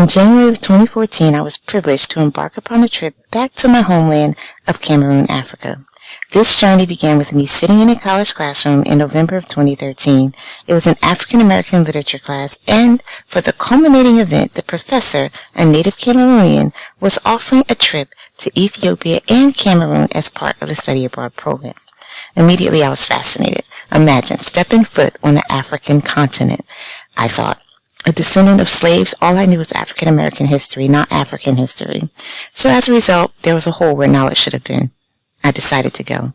In January of 2014, I was privileged to embark upon a trip back to my homeland of Cameroon, Africa. This journey began with me sitting in a college classroom in November of 2013. It was an African American literature class, and for the culminating event, the professor, a native Cameroonian, was offering a trip to Ethiopia and Cameroon as part of the study abroad program. Immediately, I was fascinated. Imagine stepping foot on the African continent. I thought, a descendant of slaves, all I knew was African American history, not African history. So as a result, there was a hole where knowledge should have been. I decided to go.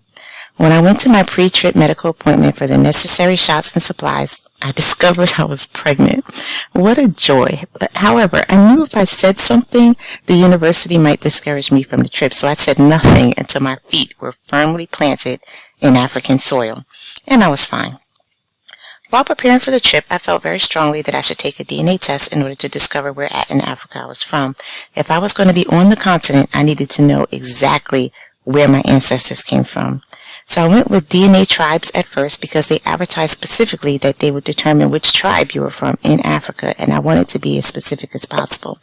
When I went to my pre-trip medical appointment for the necessary shots and supplies, I discovered I was pregnant. What a joy. However, I knew if I said something, the university might discourage me from the trip, so I said nothing until my feet were firmly planted in African soil, and I was fine. While preparing for the trip, I felt very strongly that I should take a DNA test in order to discover where in Africa I was from. If I was going to be on the continent, I needed to know exactly where my ancestors came from. So I went with DNA tribes at first because they advertised specifically that they would determine which tribe you were from in Africa, and I wanted to be as specific as possible.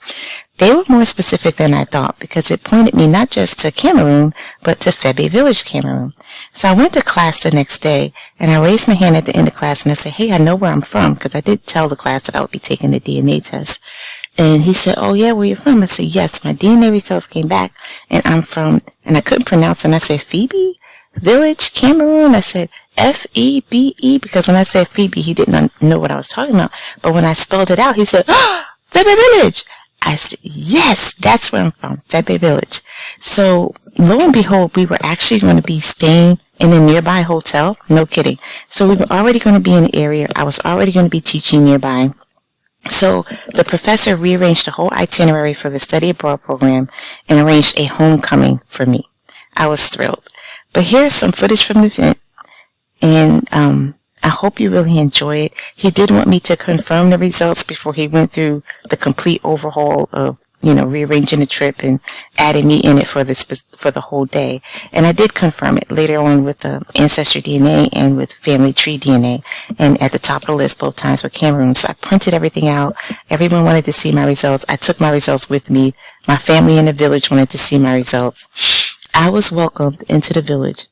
They were more specific than I thought because it pointed me not just to Cameroon, but to Febe Village, Cameroon. So I went to class the next day, and I raised my hand at the end of class, and I said, hey, I know where I'm from, because I did tell the class that I would be taking the DNA test. And he said, oh, yeah, where you from? I said, yes, my DNA results came back, and I'm from, and I couldn't pronounce it, and I said, Febe Village, Cameroon. I said Febe, because when I said Phoebe, he didn't know what I was talking about. But when I spelled it out, he said, oh, Febe Village. I said, yes, that's where I'm from, Febe Village. So lo and behold, we were actually going to be staying in a nearby hotel. No kidding. So we were already going to be in the area. I was already going to be teaching nearby. So the professor rearranged the whole itinerary for the study abroad program and arranged a homecoming for me. I was thrilled. But here's some footage from the event, and I hope you really enjoy it. He did want me to confirm the results before he went through the complete overhaul of, rearranging the trip and adding me in it for the whole day. And I did confirm it later on with Ancestry DNA and with Family Tree DNA. And at the top of the list both times were Cameroon. So I printed everything out. Everyone wanted to see my results. I took my results with me. My family in the village wanted to see my results. I was welcomed into the village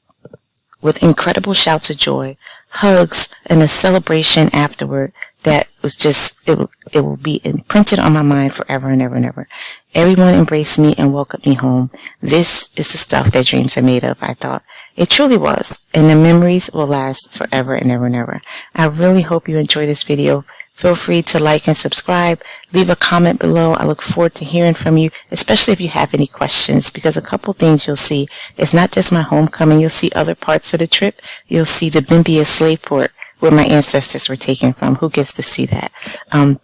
with incredible shouts of joy, hugs, and a celebration afterward that was just, it will be imprinted on my mind forever and ever and ever. Everyone embraced me and welcomed me home. This is the stuff that dreams are made of, I thought. It truly was, and the memories will last forever and ever and ever. I really hope you enjoy this video. Feel free to like and subscribe. Leave a comment below. I look forward to hearing from you, especially if you have any questions, because a couple things you'll see. It's not just my homecoming. You'll see other parts of the trip. You'll see the Bimbia slave port where my ancestors were taken from. Who gets to see that?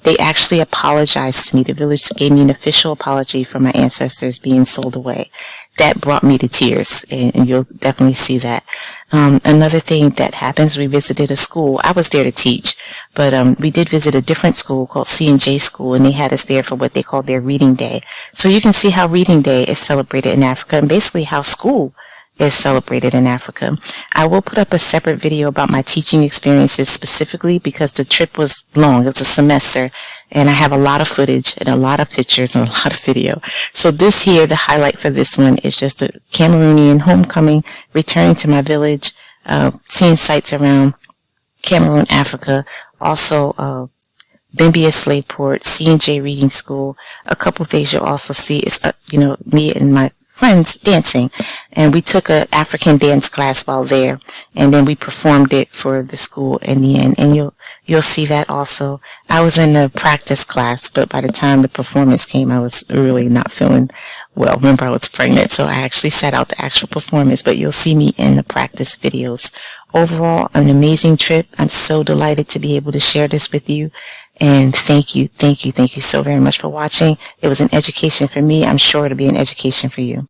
They actually apologized to me. The village gave me an official apology for my ancestors being sold away. That brought me to tears, and you'll definitely see that. Another thing that happens, we visited a school. I was there to teach, but we did visit a different school called C&J School, and they had us there for what they called their Reading Day. So you can see how Reading Day is celebrated in Africa, and basically how school is celebrated in Africa. I will put up a separate video about my teaching experiences specifically because the trip was long. It was a semester, and I have a lot of footage and a lot of pictures and a lot of video. So this here, the highlight for this one is just a Cameroonian homecoming, returning to my village, seeing sights around Cameroon, Africa, also Bimbia Slave Port, C&J Reading School. A couple of things you'll also see is, me and my friends dancing, and we took an African dance class while there, and then we performed it for the school in the end, and you'll see that also. I was in the practice class, but by the time the performance came, I was really not feeling well. Remember, I was pregnant, so I actually sat out the actual performance, but you'll see me in the practice videos. Overall, an amazing trip. I'm so delighted to be able to share this with you. And thank you so very much for watching. It was an education for me. I'm sure it'll be an education for you.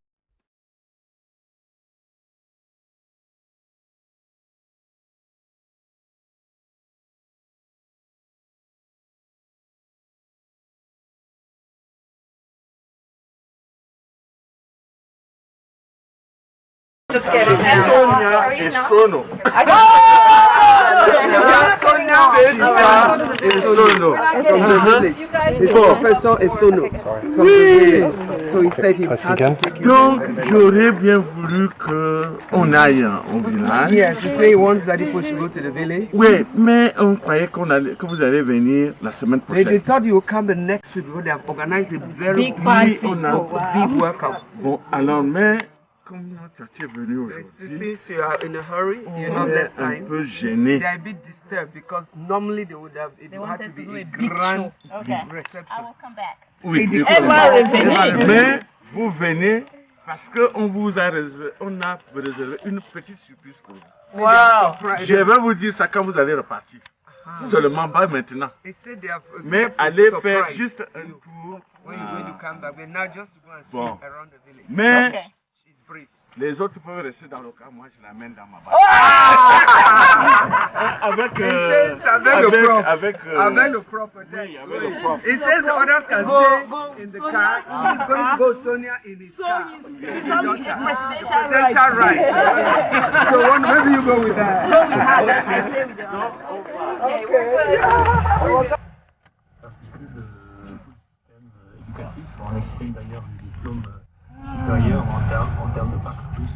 Just get it now. Sonia is Sono. is Sono. His professor is Sono. Oui. So he said he has to take you. Donc, j'aurais bien voulu qu'on aille au village. Yes, he said he wants that people should go to the village. Oui, mais on croyait que vous allez venir la semaine prochaine. They thought you would come the next week because they have organized a very big welcome. Bon, alors, mais comme tu es venu aujourd'hui, since you are in a hurry, you have less time. Un peu gêné. They are a bit disturbed because normally they would have had to be a grand reception. I will come back. Oui, mais vous venez parce qu'on vous a réservé, on a réservé une petite surprise pour vous. Wow. Je vais vous dire ça quand vous allez repartir. Seulement pas maintenant. Mais allez faire juste un tour. Bon. Mais les autres peuvent rester dans le cas, moi je l'amène dans ma barque. Avec le propre. He says the others can stay in the car. He's going to go Sonia in his car. Presidential right. So maybe you go with that. On exprime d'ailleurs du diplôme supérieur en termes de bac plus.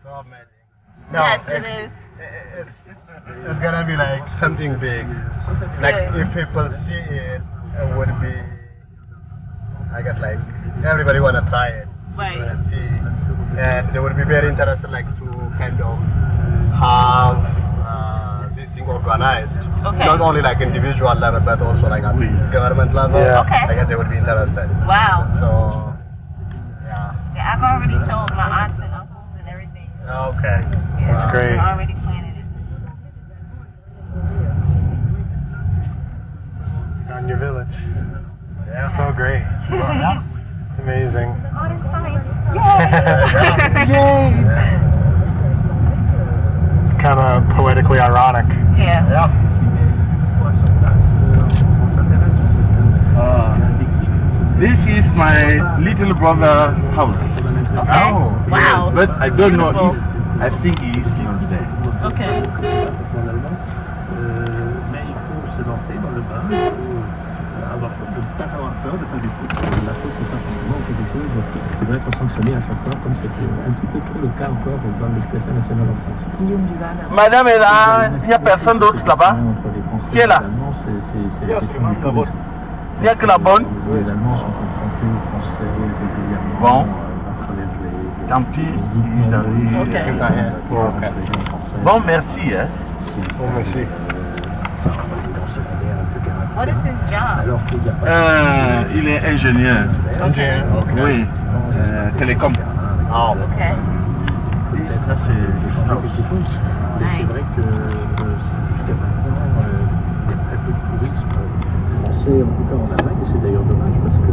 So amazing. No, Yes, it is. It's gonna be like something big. Like if people see it, it would be, I guess, like everybody wanna try it. Right. Wanna see, and they would be very interested, like to kind of have this thing organized. Okay. Not only like individual level, but also like at government level. Yeah. Okay. I guess they would be interested. Wow. So, yeah. Yeah, I've already told my aunts and uncles and everything. Okay. Yeah, That's great. I already planning it. On your village. Yeah. So great. Yeah. Amazing. Oh, that's fine. Yay! Kind of poetically ironic. Yeah. Yeah. This is my little brother's house. Okay. Wow. But I don't know if, I think he is not there. Okay. Mais il faut se lancer dans le bain, de ne pas avoir peur de faire du foot. La faute, c'est pas forcément quelque chose qui doit être sanctionné à chaque fois, comme c'était un petit peu trop le cas encore dans l'éducation nationale en France. Madame est là, il n'y a personne d'autre là-bas. Qui est là? C'est la question du tourisme. Il n'y a que la bonne. Les Allemands sont confrontés aux Français régulièrement. Bon. À travers les Tant pis, ils arrivent. Okay. Bon, merci. Hein. Bon, merci. What is his job? Alors qu'il y a pas Il est ingénieur. Ingénieur, ok. Oui, télécom. Ah, Okay. Et ça, c'est quelque chose. Mais c'est vrai que jusqu'à maintenant, il y a très peu de tourisme français, en tout cas en Allemagne, et c'est d'ailleurs dommage parce que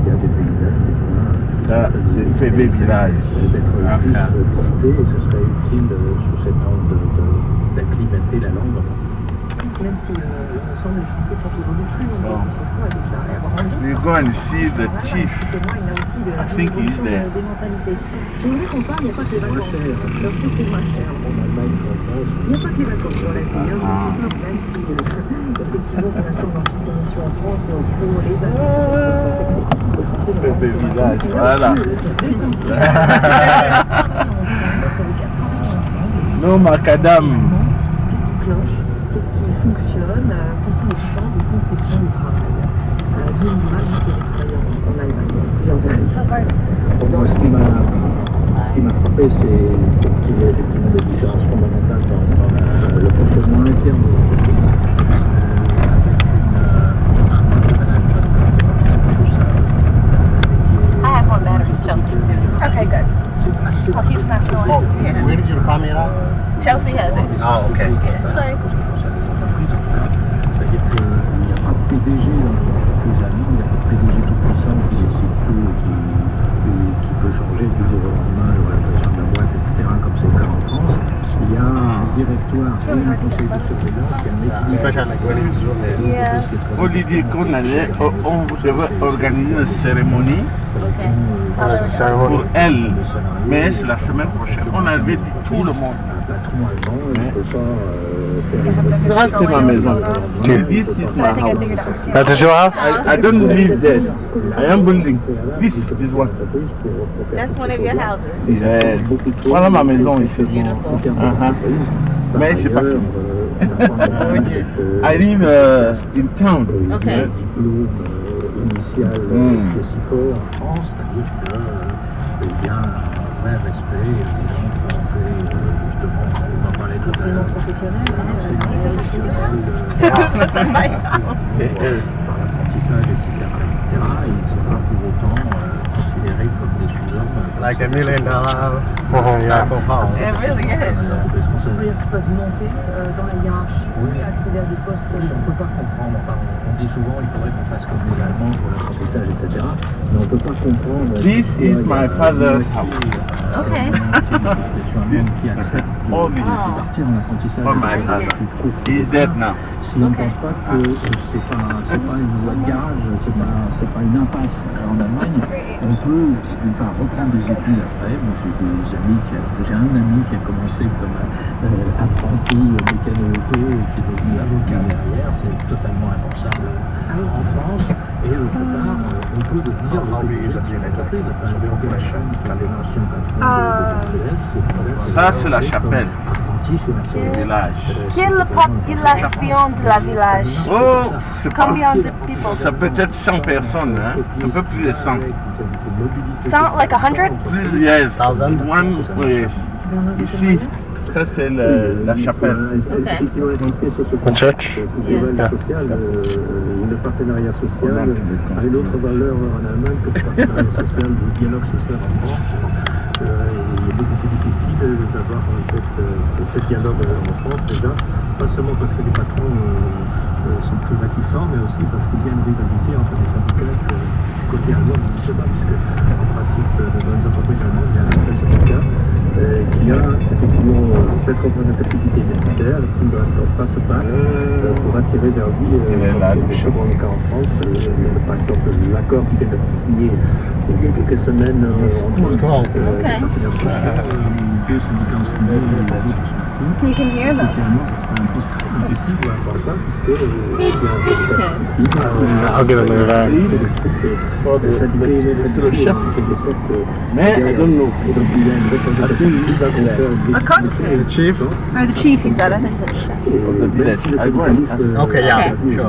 il y a des paysages. Là, c'est Febe Village. D'être visité, et ce serait utile sous cet angle d'acclimater la langue. Même si l'ensemble des Français sont aujourd'hui plus nombreux qu'autrefois à déclarer avoir envie. We go and see the chief. I think he is there. Des mentalités. Je voudrais qu'on parle, il n'y a pas que les vacances. Donc c'est moins cher. En Allemagne, en France. Il n'y a pas que les vacances dans la vie. Même si effectivement pour l'instant on enregistre l'émission en France, mais on peut les Febe Village, voilà. Non, macadam. Qu'est-ce qui cloche? Qu'est-ce qui fonctionne? Quels sont les champs de conception du travail? D'où l'image qui est travaillée en Allemagne plusieurs années. Pour moi, ce qui m'a frappé, c'est qu'il y a effectivement des différences fondamentales dans le fonctionnement interne de l'entreprise. I have one battery, Chelsea, too. Okay, good. I'll keep snapping on. oh, where is your camera? Chelsea has it. Oh, okay. Yeah, sorry. C'est-à-dire qu'il n'y a pas de PDG dans les Allemands, il n'y a pas de PDG tout puissant qui décide tout et qui peut changer du jour au lendemain l'orientation de la boîte, etc., comme c'est le cas en France. Il y a un directeur Especially like when you zoom in. Yes. On lui dit qu'on allait, on devait organiser une cérémonie pour elle. Mais c'est la semaine prochaine. On avait dit tout le monde. Ça, c'est ma maison. This is my house. That is your house? I don't live there. I am building. This one. That's one of your houses. Yes. Voilà ma maison ici. Mais j'ai pas fini. I live in town. Okay. That's a nice house. It's like $1 million type of house. It really is. Ils peuvent monter dans la hiérarchie, accéder à des postes qu'on ne peut pas comprendre. On dit souvent qu'il faudrait qu'on fasse comme les Allemands pour l'apprentissage, etc. Mais on ne peut pas comprendre. This is my father's house. Okay. All this for my father. He's dead now. Si on ne pense pas que c'est pas une voie de garage, c'est pas une impasse en Allemagne, on peut d'une part reprendre des études après. Moi j'ai un ami qui a commencé comme apprenti mécano auto et qui est devenu avocat derrière, c'est totalement impensable en France. Et d'autre part, on peut devenir Ça, c'est la chapelle. Village. Quelle population de la village? Oh, c'est pas. Combien de people? Ça peut être 100 personnes, hein? Un peu plus de 100. Sound like 100? Plus, yes. 1,000? One, yes. Ici, ça c'est la chapelle. Okay. The church? Le partenariat social a une autre valeur en Allemagne que le partenariat social, le dialogue social en France. Il est beaucoup plus difficile d'avoir ce dialogue en France déjà, pas seulement parce que les patrons sont plus réticents, mais aussi parce qu'il y a une rivalité entre les syndicats du côté allemand n'existe pas, puisque en principe dans les entreprises allemandes, il y a un seul syndicat qui a effectivement cette représentativité nécessaire, qui ne passe pas pour attirer vers lui les grands cas en France. Par exemple, l'accord qui vient d'être signé il y a quelques semaines entre deux syndicats en signé et les autres. You can hear them. I'll give it a back. C'est le chef ici. Mais I don't know. The chief? Or the chief, he said. I think the chef. Of the village. I go and ask. Okay, yeah, Il y a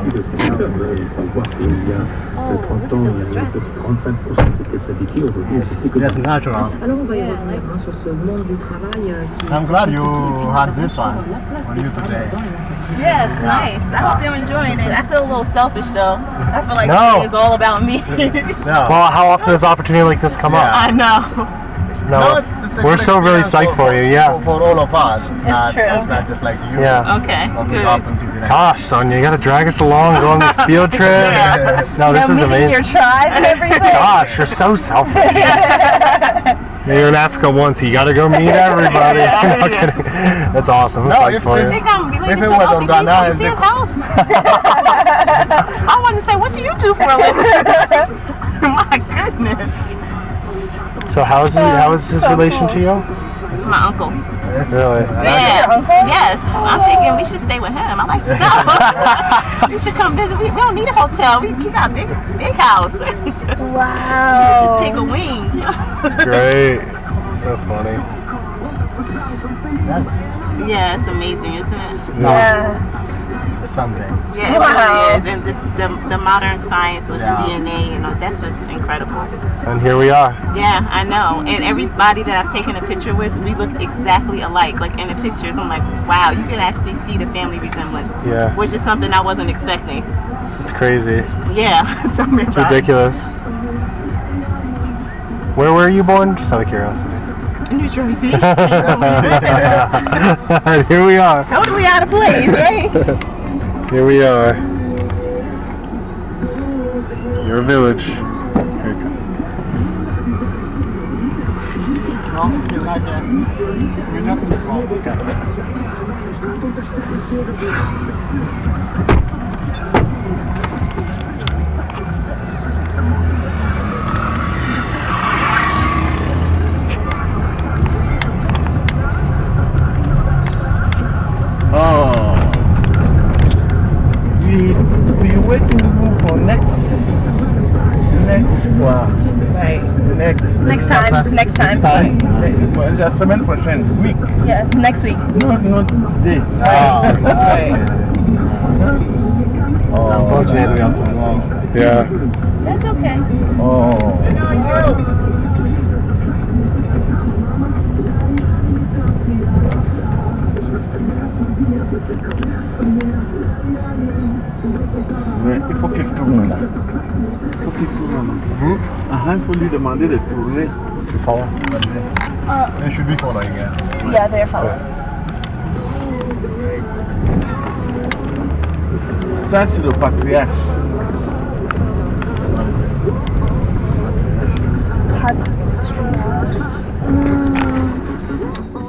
30 ans, il y avait 35% qui étaient syndiqués. Aujourd'hui, c'est plus que Just natural. Alors, on va y revenir sur ce monde du travail I'm glad you had this one for you today. Yeah, it's nice. I hope you're enjoying it. I feel a little selfish though. I feel like No. today is all about me. No. Well, how often does opportunity like this come up? I know. No, it's a we're good so really experience psyched for you. Yeah. For all of us. It's not true. just like you. Yeah. Okay, What we good. happen to be like. Gosh, Sonia, you gotta drag us along, go on this field trip. No, this is meeting amazing. your tribe and everything. Gosh, you're so selfish. You're in Africa once, you gotta go meet everybody. No kidding. That's awesome. I'm No, psyched if- for I you. think I'm related If it to was wealthy people. You organized, see his house? I wanted to say, what do you do for a living? My goodness. So how is his So relation cool. to you? He's my uncle. Really? Yeah. Yes. I'm thinking we should stay with him. I like this house. We should come visit. We don't need a hotel. We got a big house. Wow. Just take a wing. It's great. So funny. That's Yeah, it's amazing, isn't it? something. Yeah, it really is. And just the modern science with Yeah. the DNA, you know, that's just incredible. And here we are. Yeah, I know. And everybody that I've taken a picture with, we look exactly alike. Like in the pictures, I'm like, wow, you can actually see the family resemblance. Yeah. Which is something I wasn't expecting. It's crazy. Yeah, It's ridiculous. Where were you born? Just out of curiosity. New Jersey. Here we are. Totally out of place, right? Here we are. Your village. Here you go. No, he's not here. We just We waiting for next one. Right. Next time. La semaine prochaine, week. Yeah, next week. No today. Right. Yeah. That's okay. Mais il faut qu'il tourne là. Il faut lui demander de tourner. They should be following, yeah. Yeah, they're following. Ça, c'est le patriarche.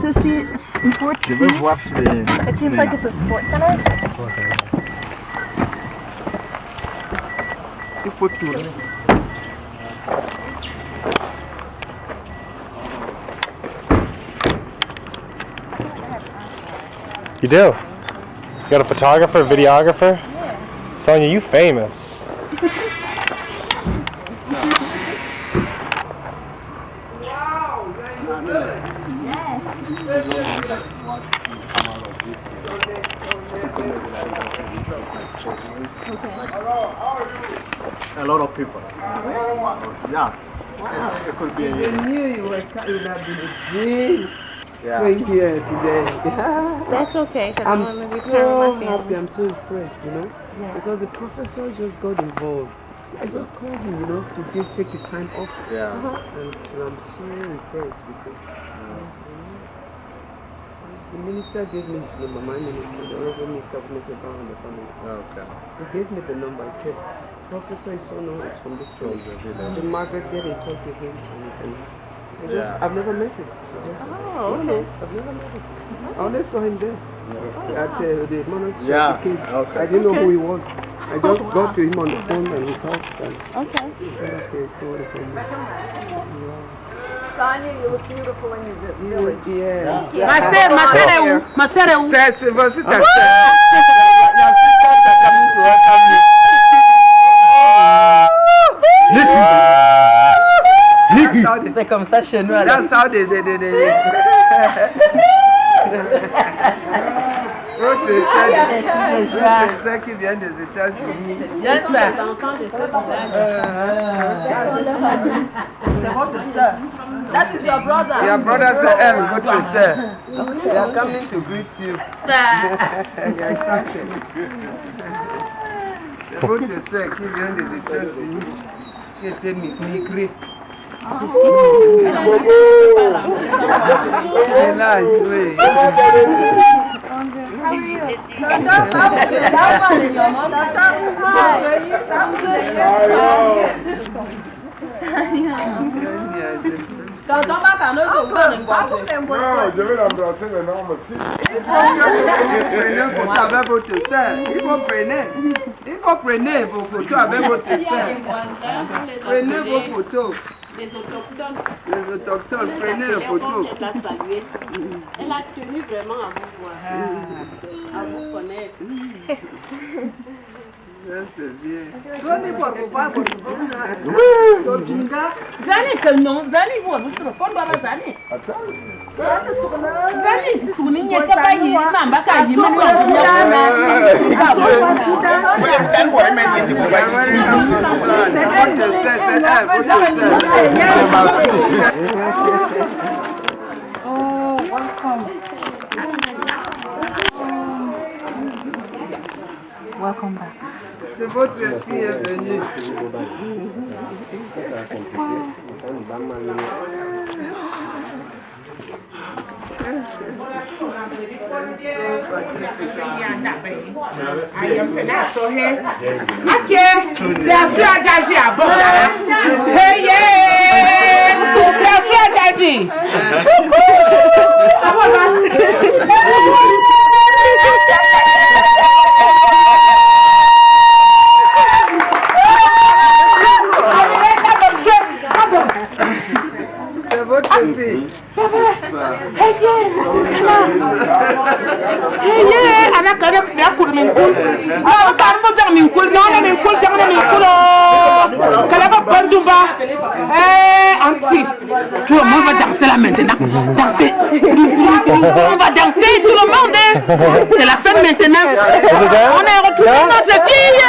So see, sports. Je veux voir si les... It seems like it's a sports center. Il faut tourner. You do? You got a photographer, videographer? Yeah. Sonia, you famous. A lot of people. Yeah. It could be. I knew you would have been a dream Yeah. going here today. That's okay. I'm I want to so return my happy. family. I'm so impressed, you know, because the professor just got involved. I just called him, you know, to take his time off. Yeah. And I'm so impressed with it. The minister gave me his number, my minister, the Reverend Minister of Meseban and the family. Okay. He gave me the number. I said, Professor Isono is from this village. So Margaret, get in touch with him. I've never met him. Oh, okay. No, I've never met him. I only saw him there at the monastery. Yeah, As a kid. okay. I didn't know who he was. I just got to him on the phone and we talked. And Okay. he said, okay, so what if Sonia, you look beautiful in your village. Yes. Marcelo. Yes, your sisters are coming to welcome you. C'est comme ça chez nous. That's how they L'autre c'est qui vient des États-Unis. Yes, sir. Les enfants de ce village. C'est votre soeur. That is your brother. Your brother said, votre sœur. They are coming to greet you. Yeah, exactly. C'est votre sœur qui vient des États-Unis, qui était migrée. Elle est là, oui. Tonton Bacano, c'est ouvert une voiture. Non, je vais l'embrasser maintenant, ma fille. Il faut prendre une photo avec votre soeur. Il faut prendre vos photos avec votre soeur. Prenez vos photos. Les autochtones. Les autochtones, prenez les photos. Elle a tenu vraiment à vous voir, à vous connaître. Ça c'est bien. Zani que non, Zani vous vous serez pas dans la Zani. Zani, souni n'y est pas y mamba ka y mamba Oh, welcome. Welcome back. C'est votre fille est venue. votre fille. Tout le monde va danser là maintenant. Danser. On va danser, tout le monde. C'est la fête maintenant. On est retrouvé notre fille.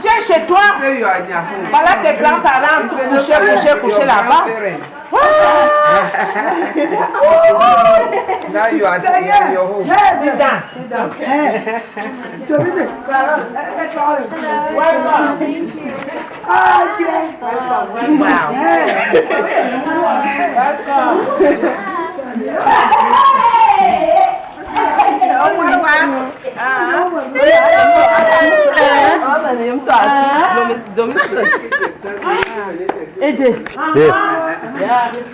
Tiens chez toi. Voilà tes grands-parents couchés là-bas. Now you are in your home. Sit down. Wow.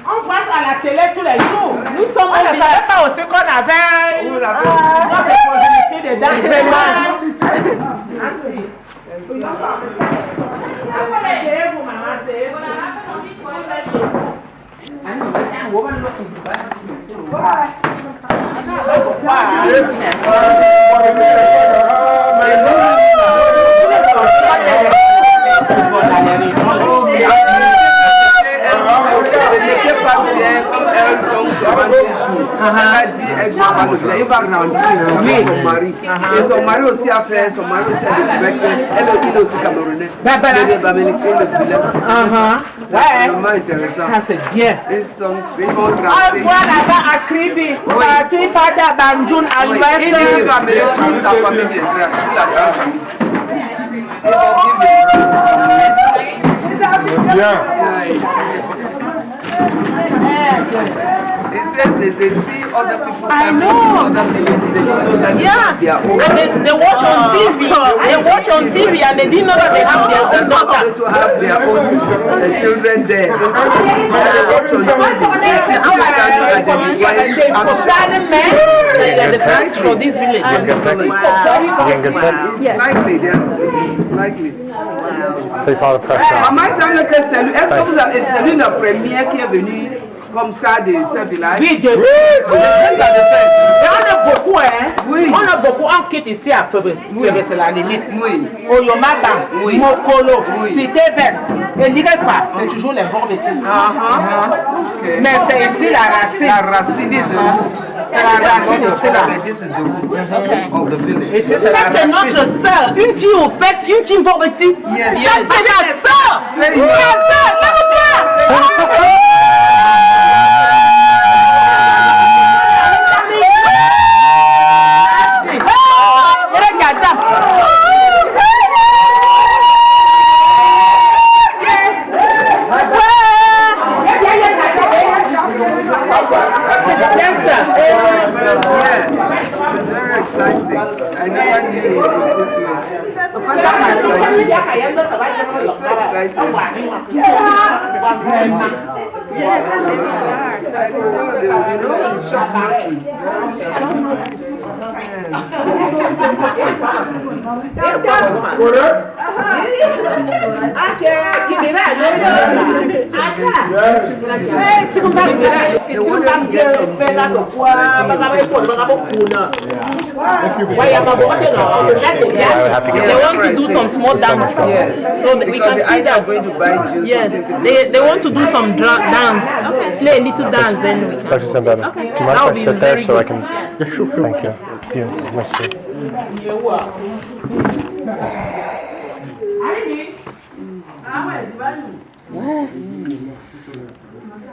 On passe à la télé tous les jours. Nous sommes on ne savait pas aussi qu'on avait notre possibilité de danser. Il va rentrer son mari. Et son mari aussi a fait, son mari aussi a découvert qu'elle est aussi camerounaise. Elle va américaine le bilan. C'est vraiment intéressant. Ça c'est bien. Ils vont rentrer. On voit là-bas à Kribi. Tu parles à Banjoun à l'ouest. Il va amener toute sa famille viendra. Toute la grande famille. C'est bien. It says that they see other people coming from other villages. They don't know that they are own. And they watch on TV. They watch on TV and they didn't know that they have their own daughter. To have their own children there. And they watch on TV. They see Africans as a men. They are the best for this village. Yes. It's likely. Takes a lot of pressure. Maman, est-ce que vous avez salué la première qui est venue comme ça de ce village? Oui, de et on a beaucoup, hein? Oui. On a beaucoup en quitte ici à Febe. Oui, c'est la limite. Oui. Oyomata, oui. Mokolo, oui. Cité Verte. Et Nigefa, c'est toujours les bons métiers. Okay. Mais c'est ici la racine. La racine is the roots. La racine ici là. This is the roots of the village. Et ça, c'est notre sœur. Une fille au peste, une fille au petit. Yes. Ça, c'est la sœur. C'est la sœur. They want to do some small dance, so we can see that. Yes, they want to do some dance, play a little dance. Then we can. Do you mind if I sit there so I can? Thank you. Merci.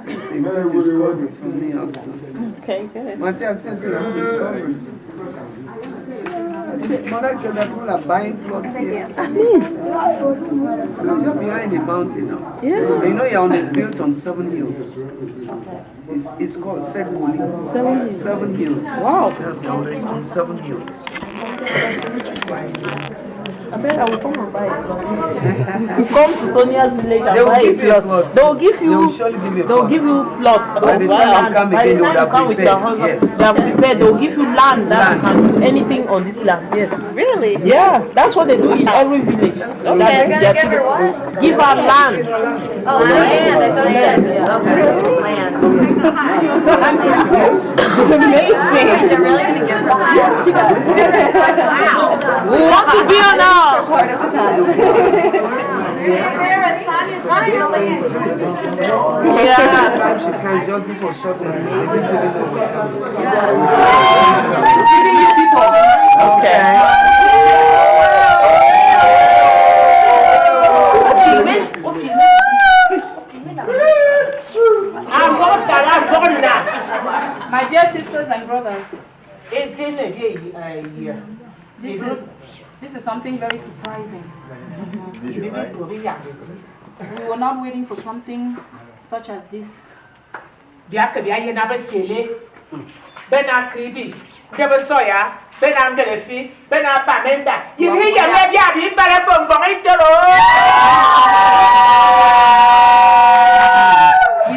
It's a good discovery for me also. Okay, good. Matthias says it's a good discovery. Mother said that people are buying plots here. Because you're behind the mountain now. Yeah. You know you're built on 7 hills. It's called Sekuli. 7 hills. Wow. That's your it's on 7 hills. I bet I will come and buy it. You come to Sonia's village and buy a plot. They will give you. They will surely give you a They will plot. give you plot. By the time you come again, they would have come with your prepared. husband, Yes. they are prepared. They will give you land that you can do anything on this land. Yes. Really? Yeah, that's what they do in every village. They're gonna give her what? Give her land. Oh, land. I thought you said land. Amazing. They're really gonna give her land. Wow. We want to be on our part of the time. Yeah. She can't just this was short. Okay. My dear sisters and brothers, this is something very surprising. We were not waiting for something such as this. We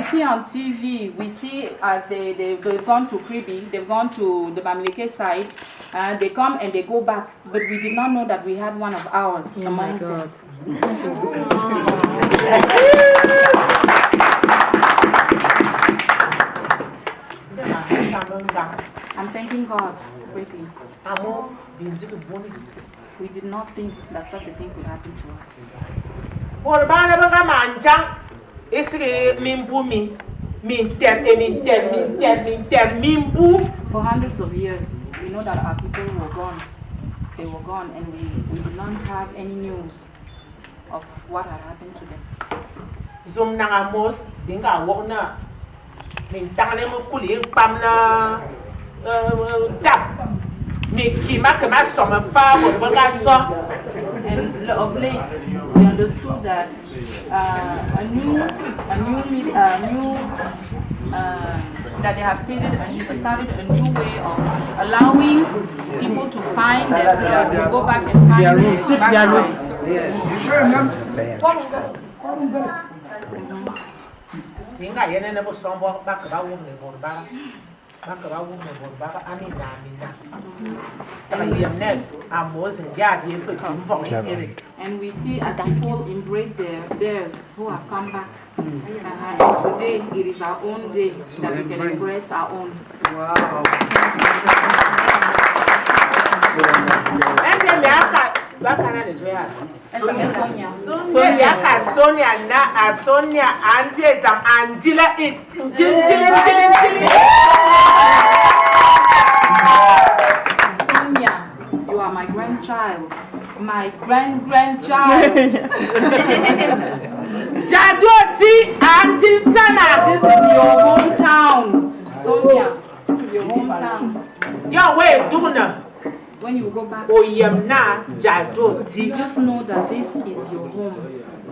see on TV, we see as they've gone to Kribi, they've gone to the Bamileke side, and they come and they go back, but we did not know that we had one of ours amongst them. I'm thanking God greatly. We did not think that such a thing could happen to us. For hundreds of years, we know that our people were gone. They were gone, and we did not have any news of what had happened to them. And of late, we understood that that they have started a new way of allowing people to find their blood, to go back and find their roots. And we see as people embrace theirs who have come back. Today it is our own day that we can embrace our own. Wow. Sonia, Angela, Sonia, you are my grandchild, my grandchild. Jadoti, Auntie Tana. This is your hometown, Sonia. This is your hometown. Your way, Duna. When you go back, Jadoti. Just know that this is your home.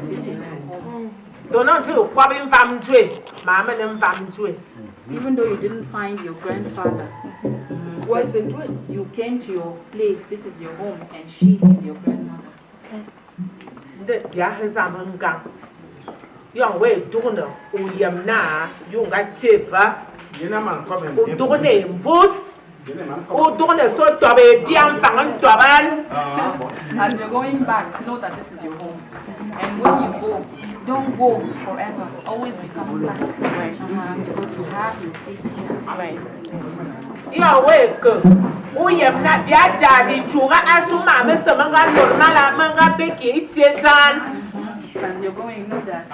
This is your home. Even though you didn't find your grandfather, you came to your place. This is your home, and she is your grandmother. Young way, Duna, Uyamna, you got Cheva, Udone, Vos. As you're going back, know that this is your home. And when you go, don't go forever. Always be coming back. Because you have your place here. Your way, go. We am not yet Jadi, Chuga, Asuma, Mr. Manga, Manga, Becky, Chezan. As you're going, know that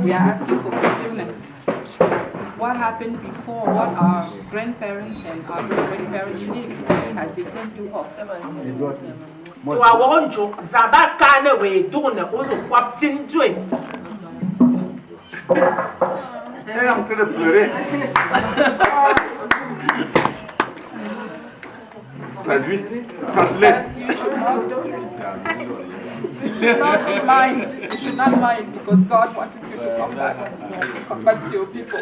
we are asking for forgiveness. What happened before, what our grandparents and our great-grandparents did as they sent you off. Elle est en train de pleurer. Traduit. Translate. You should not mind. You should not mind because God wanted you to come back to your people.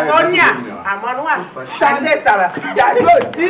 Sonia, Amanwa, Tachetara, Jadoti.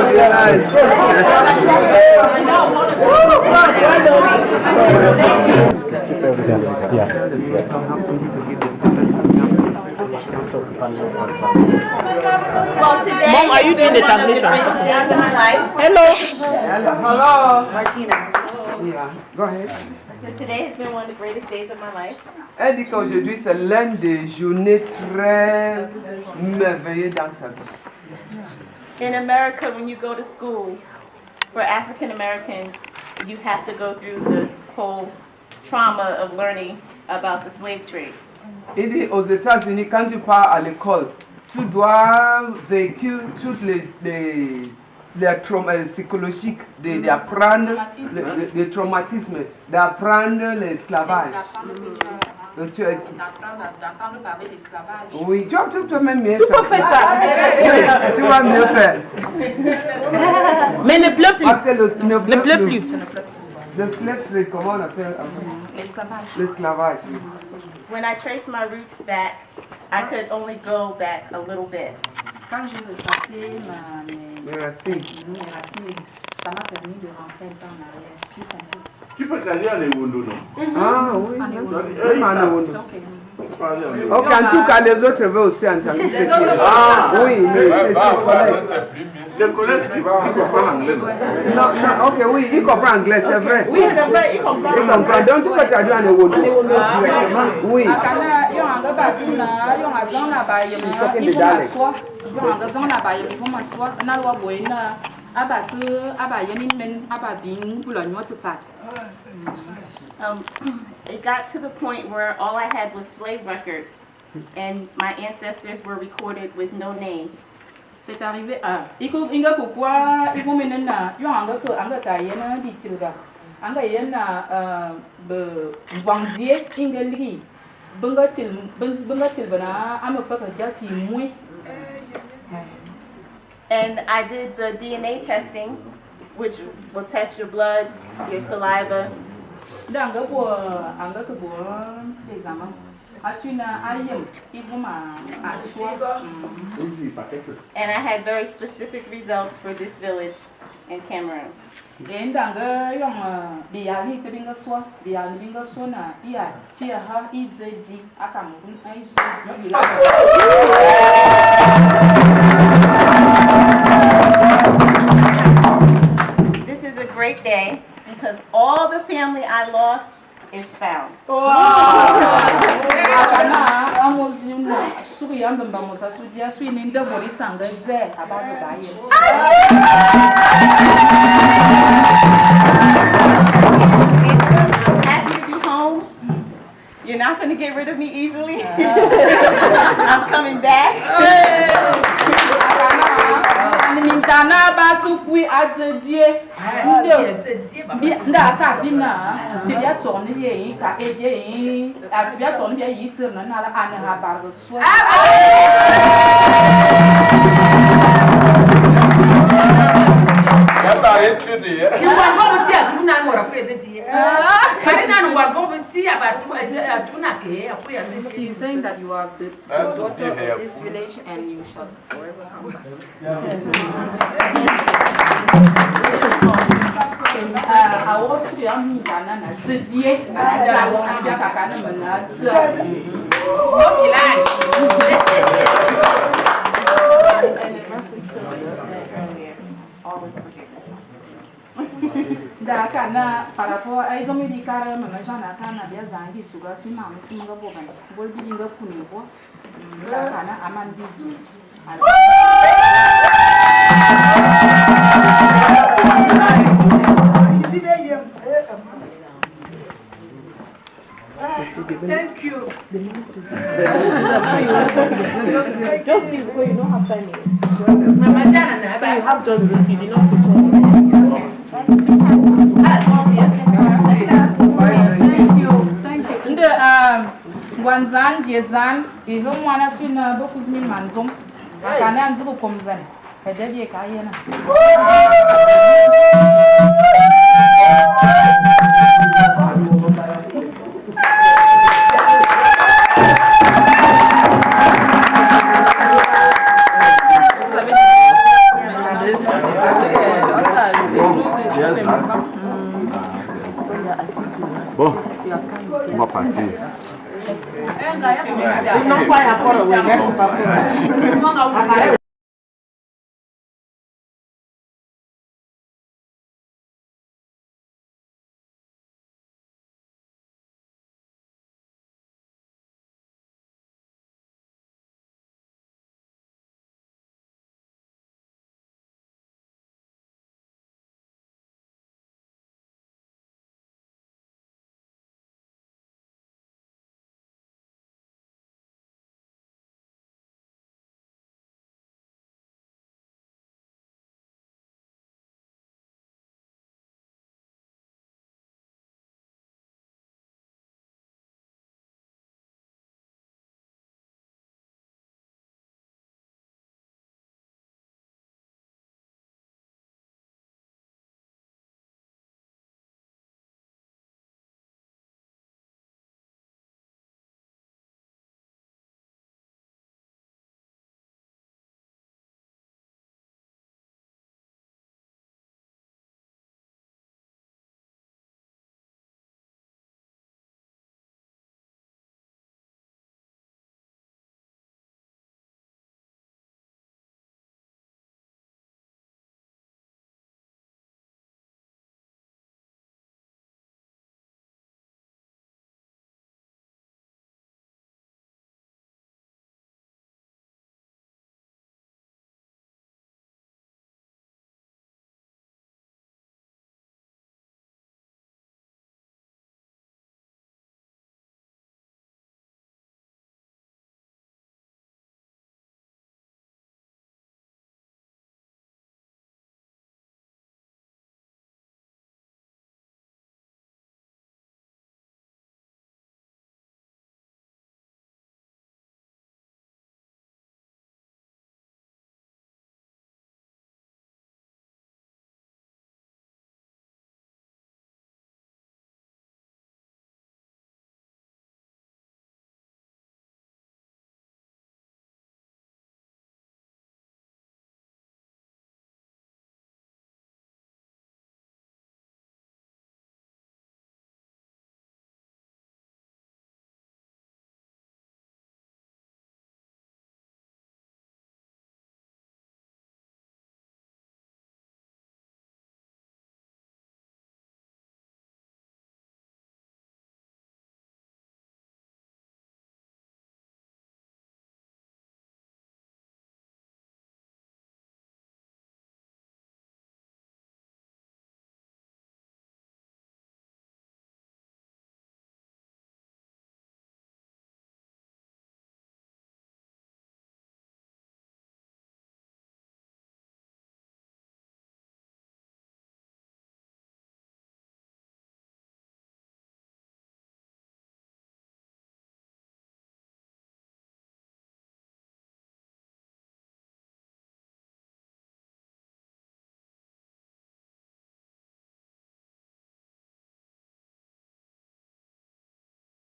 Well, today Mom, are you doing the tabulation? days of my life. Hello. Hello. Martina. Yeah, go ahead. So today has been one of the greatest days of my life. Elle dit qu'aujourd'hui c'est l'une des journées très merveilleuses dans sa vie. In America, when you go to school, for African Americans, you have to go through the whole trauma of learning about the slave trade. Il dit aux États-Unis, quand tu pars à l'école, tu dois vécu toutes les traumas psychologiques, d'apprendre le traumatisme, d'apprendre l'esclavage. D'entendre parler d'esclavage. Oui, tu vas même mieux Tu peux faire ça. Tu vas mieux faire. Mais ne pleure plus. Parce que ne pleure plus. Le slave trade, comment on appelle? L'esclavage. L'esclavage. When I traced my roots back, I could only go back a little bit. Quand j'ai retracé mes racines, ça m'a permis de rentrer un peu en arrière, juste un peu. Tu peux traduire les Wondo, non? Ah oui. Ok, en tout cas, les autres veulent aussi entendre ce qu'il y a. Ah oui, mais les collègues qui comprennent anglais. Non, ok, oui, il comprend anglais, c'est vrai. Oui, c'est vrai, il comprend. Il comprend. Donc tu peux traduire en Wondo. Oui. It got to the point where all I had was slave records, and my ancestors were recorded with no name. C'est arrivé à inga kukwa iko menena yo anga kayena ditilga anga yena be wangzie inga ligi bunga til bana amafaka dati mwe. And I did the DNA testing, which will test your blood, your saliva. Anga ko examen. Asuna ayem iguma aswa. And I had very specific results for this village in Cameroon. Anga yong diali tebinga swa binga sona iya tia ha izedi akamun izedi. This is a great day because all the family I lost is found. Happy to be home. You're not going to get rid of me easily. I'm coming back. Mintana basukui azedie nda ka bina tibia tsone ye ka eje atibia tsone ye yitirna na la ana ha bargo so She's saying that you are the daughter of this village and you shall forever come back. I was young and I said, Dakana, Parapo, I don't really carry my Majana, the Zangi, Sugar, Suna, single woman, will be in the Punipo, Dakana, Aman Bizu. Thank you. Just before you don't have time. Mama Jana, I have done this. You did not put Thank you. The Wanzan, Diezan, the home one has been Bokuzmin Manzum, Kanan Zukomzan, a Debbie Kayana. Bon, on va partir.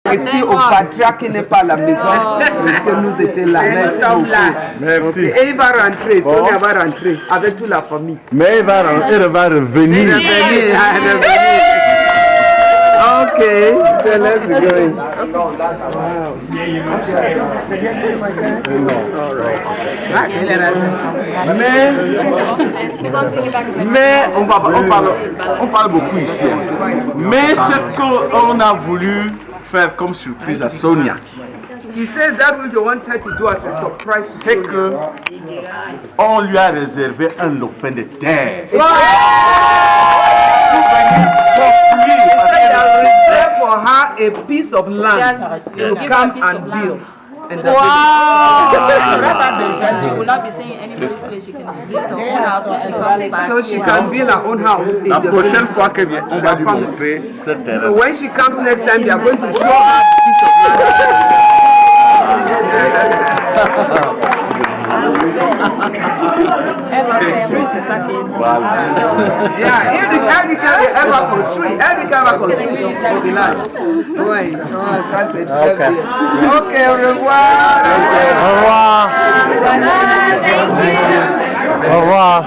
Merci au patriarche qui n'est pas à la maison, que nous étions là. Merci beaucoup. Merci. Okay. Et il va rentrer, Sonia va rentrer avec toute la famille. Mais elle va revenir. Okay, so let's be going. Mais on parle beaucoup ici. Mais ce qu'on a voulu faire comme surprise à Sonia, He said that what you want her to do as a surprise. C'est que on lui a réservé un lopin de terre. Reserve for her a piece of land to come and build. And She will not be staying in any place. She can build her own house when she comes back. So she can build her own house. La prochaine fois qu'elle vient, on va lui montrer ce terrain. So when she comes next time, they are going to show her a piece of land. C'est ça qui est. Yeah, elle va construire. Elle dit qu'elle va construire au village. Oui, ça c'est très bien. Ok, au revoir. Au revoir. Au revoir.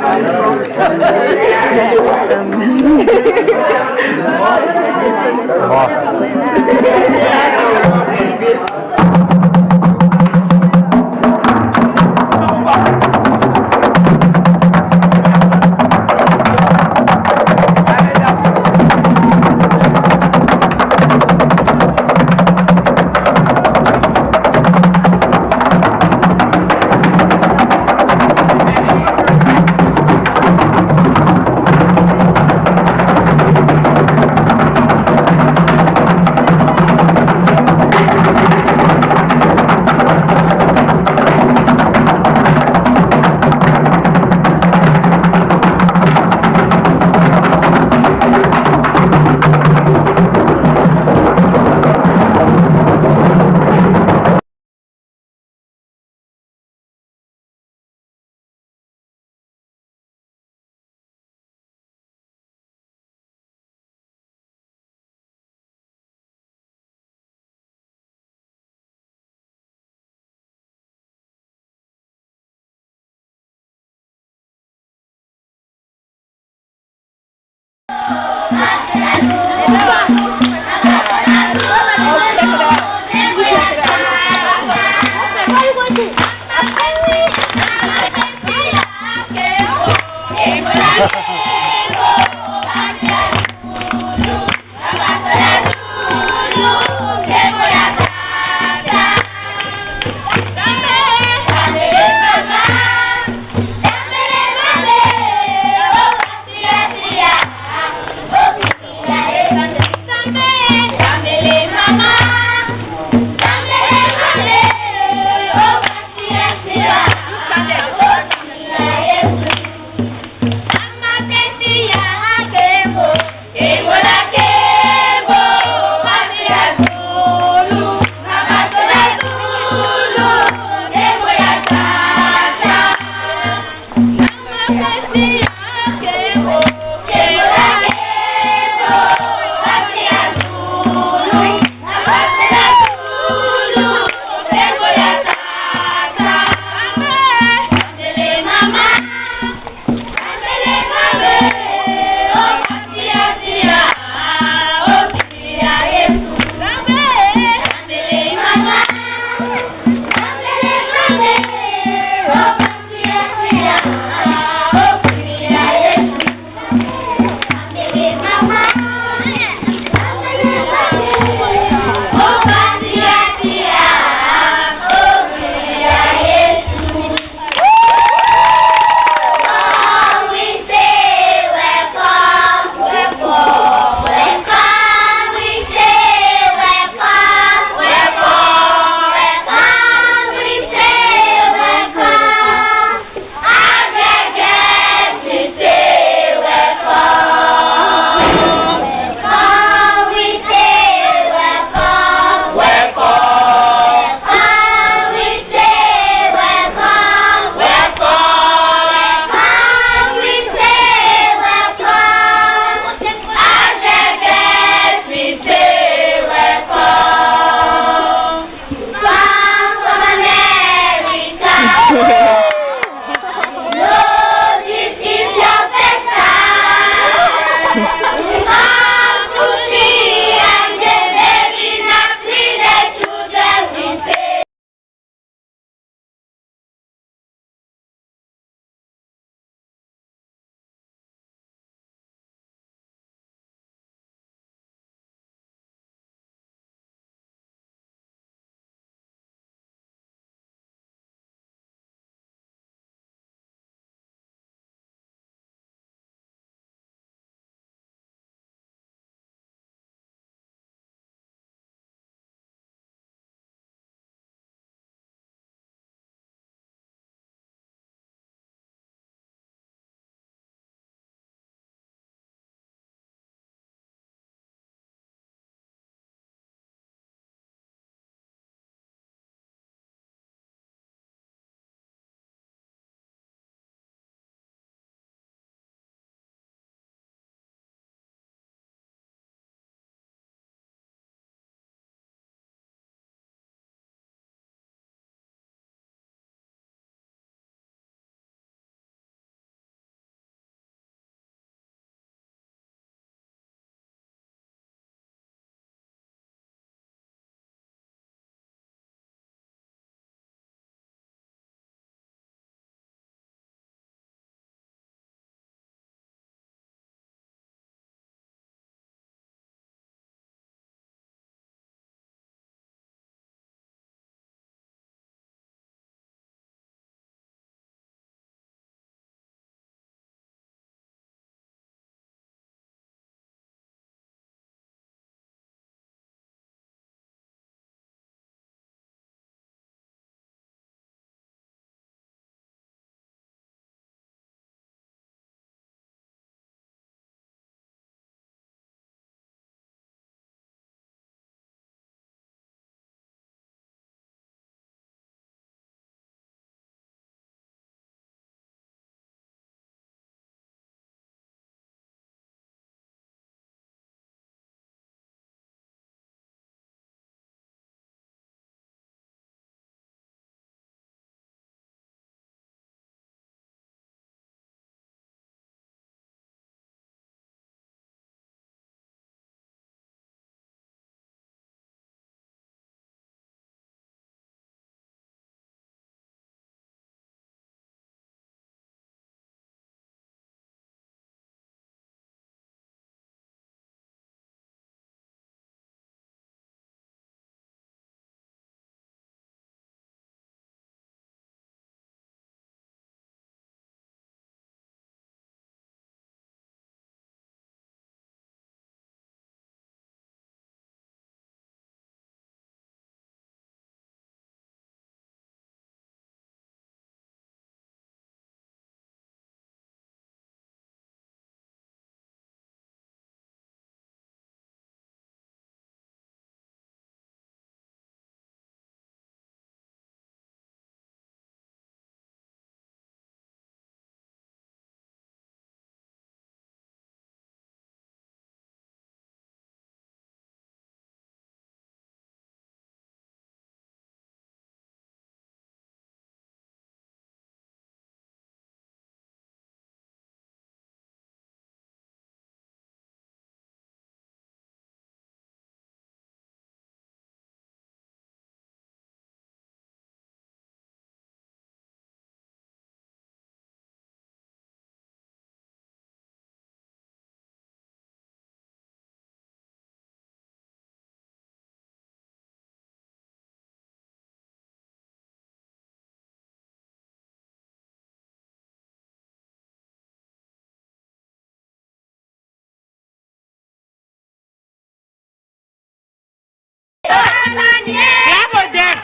for them.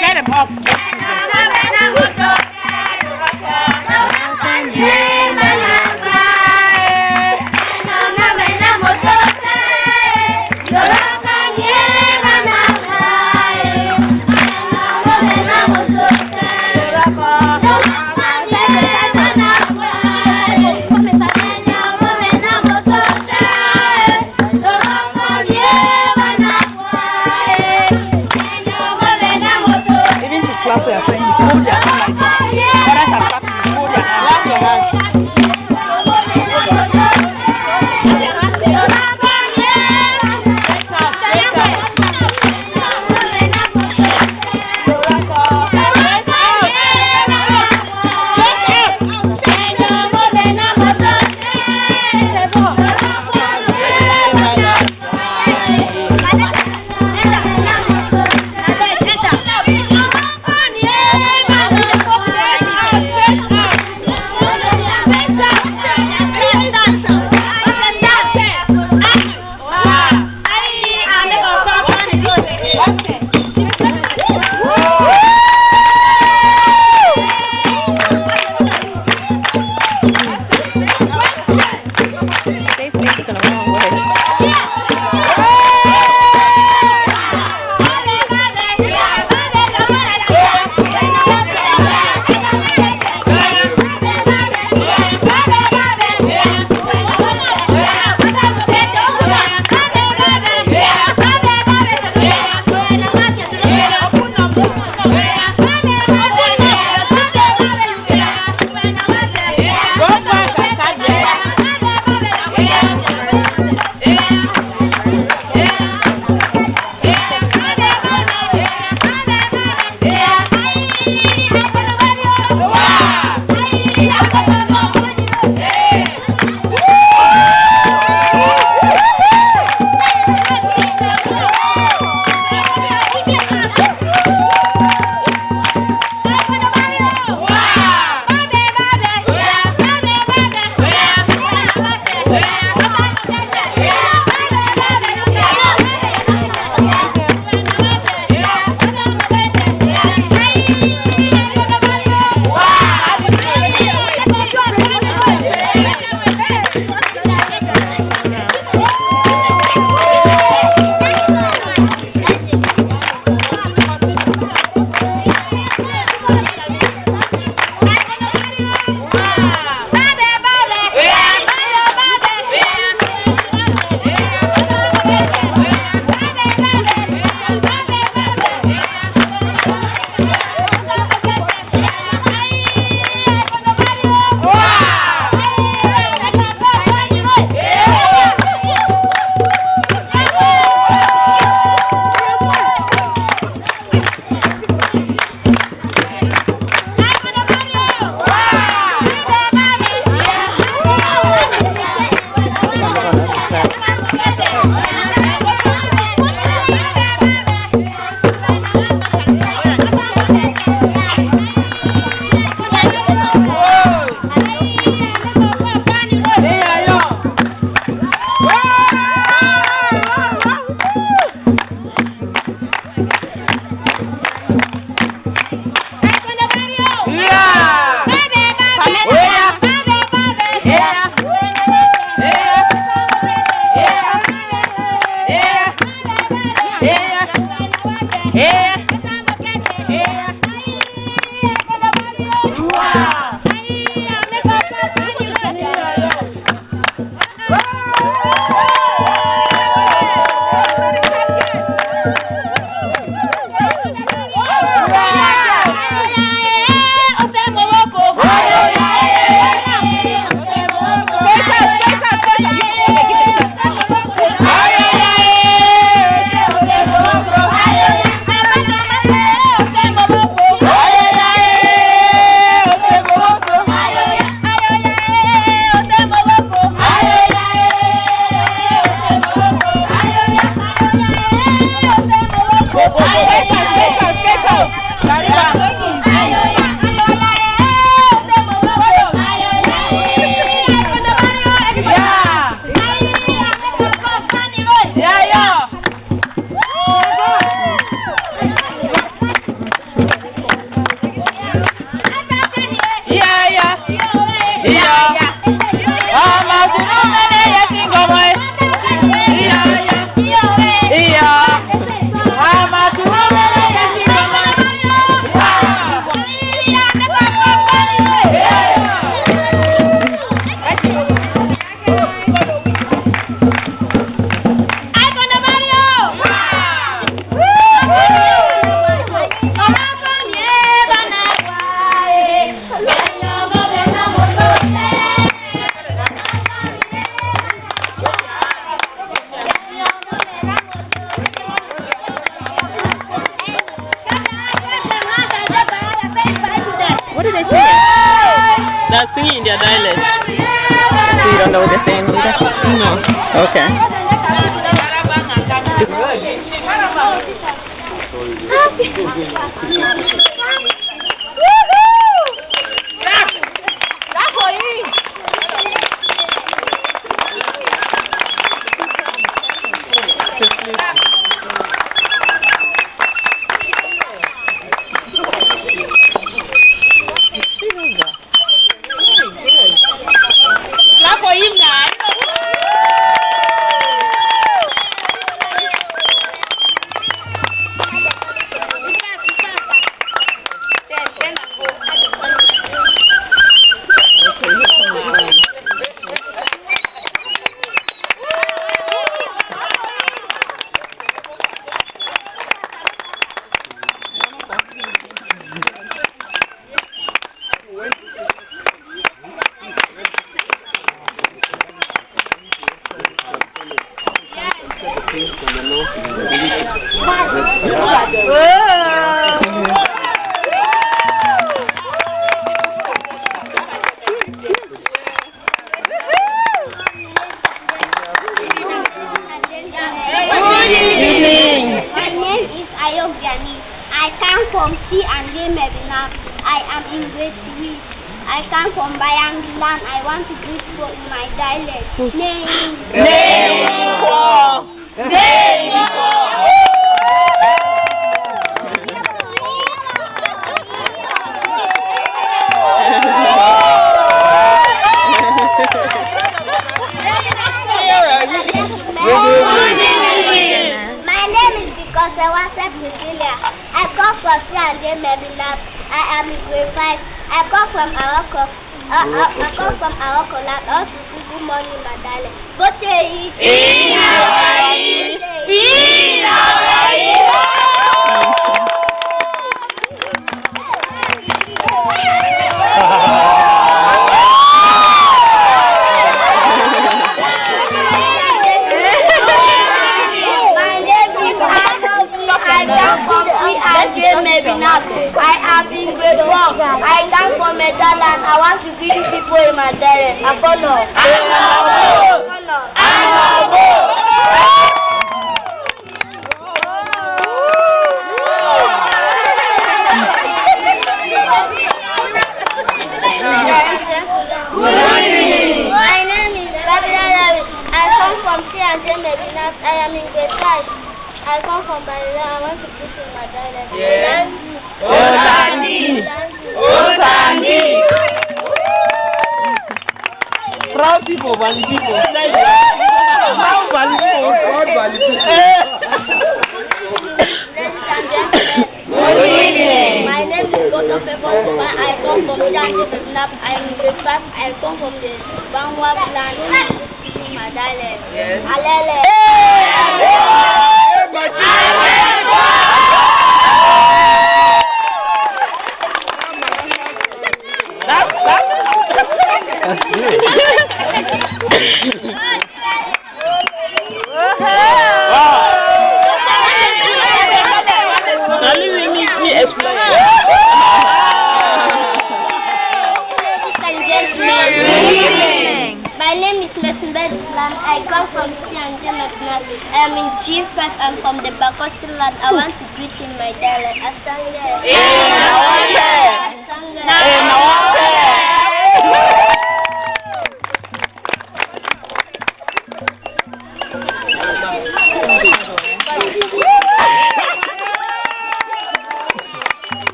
Get them up. Even to clap your friends, hold your hand like that. Others are clapping, hold your hand. don't know what they're saying either? No. Okay.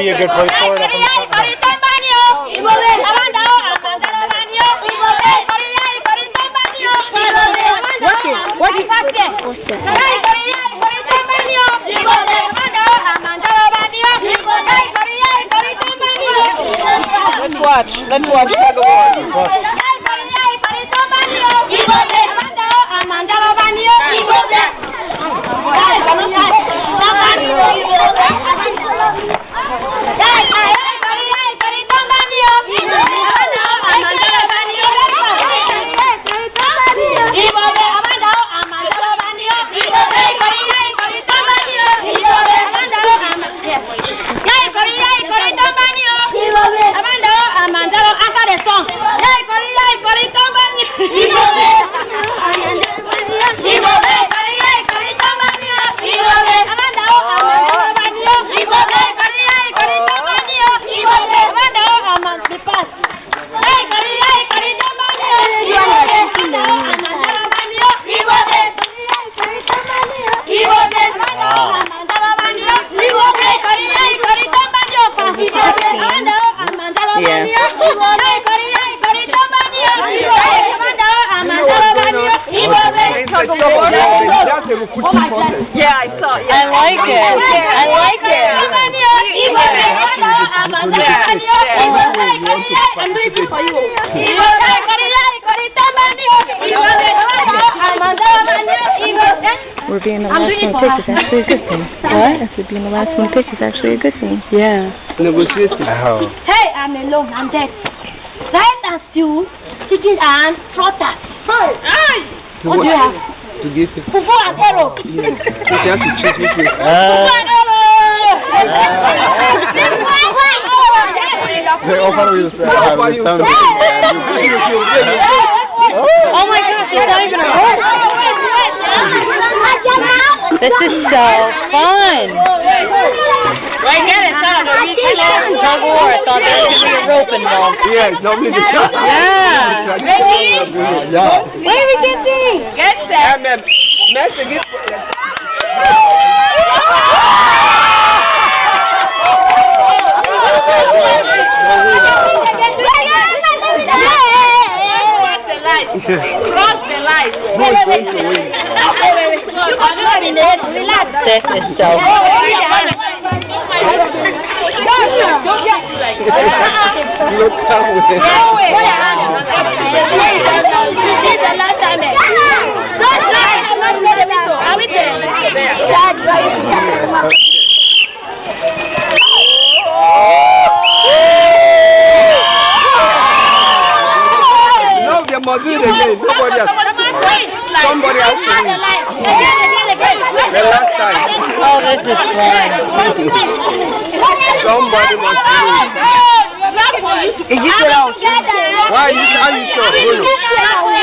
be a good place for it. Let's watch. Yeah, I saw. Yeah. I like it. I'm waiting for you. We're being the last one picked is actually a good thing. What? I said being the last one picked is actually a good thing. Yeah. Negotiation. Hey, I'm alone. I'm dead. Rice and stew, chicken and trotter. Hey! What do you have? To give it. Fufu and arrow. You have to choose which way. Fufu and They offer you Oh my gosh, it's not even a hope. This is so fun. Right, get it, son. Tug of war. I thought there was going to be a rope involved. Yeah, it's normally the shot. Yeah. Ready? Yeah. where are we getting? Get set. Cross the light. This is so They must do it again. Nobody else. Somebody else. The last time. Oh, this is fun. Somebody must do it. Why are you sure?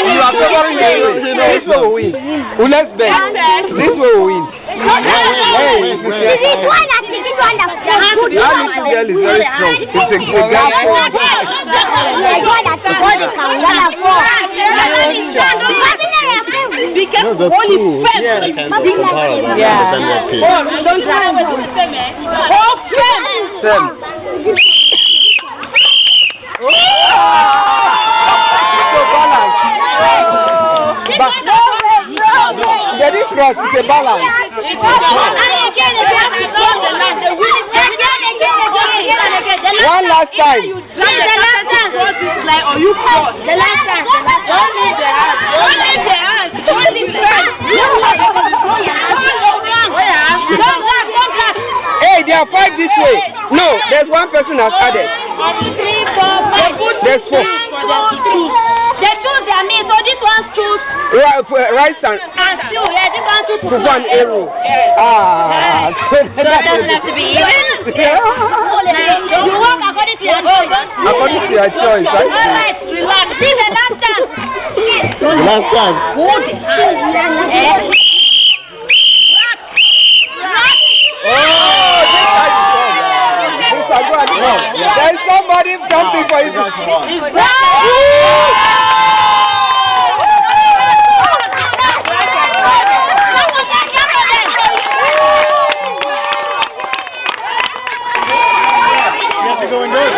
You are covering the way. This will win. Who let's bet? This will win. That little girl is very strong. It's a good girl. Get it right, it's a balance. One last time. Like, or you cross. The last time. Don't leave the house. Don't leave the house. Don't leave the house. Hey, they are five this way. No, there's one person has added. 3, 4, 5. There's 4. They choose their meat, so this one's choose. Rice and stew. Yeah, this one's choose. Fufu and arrow. Ah. So it doesn't have to be even. You work according to your choice. According to your choice, right? Alright, relax. This is the last time. Last time. There is somebody jumping for you. doing good.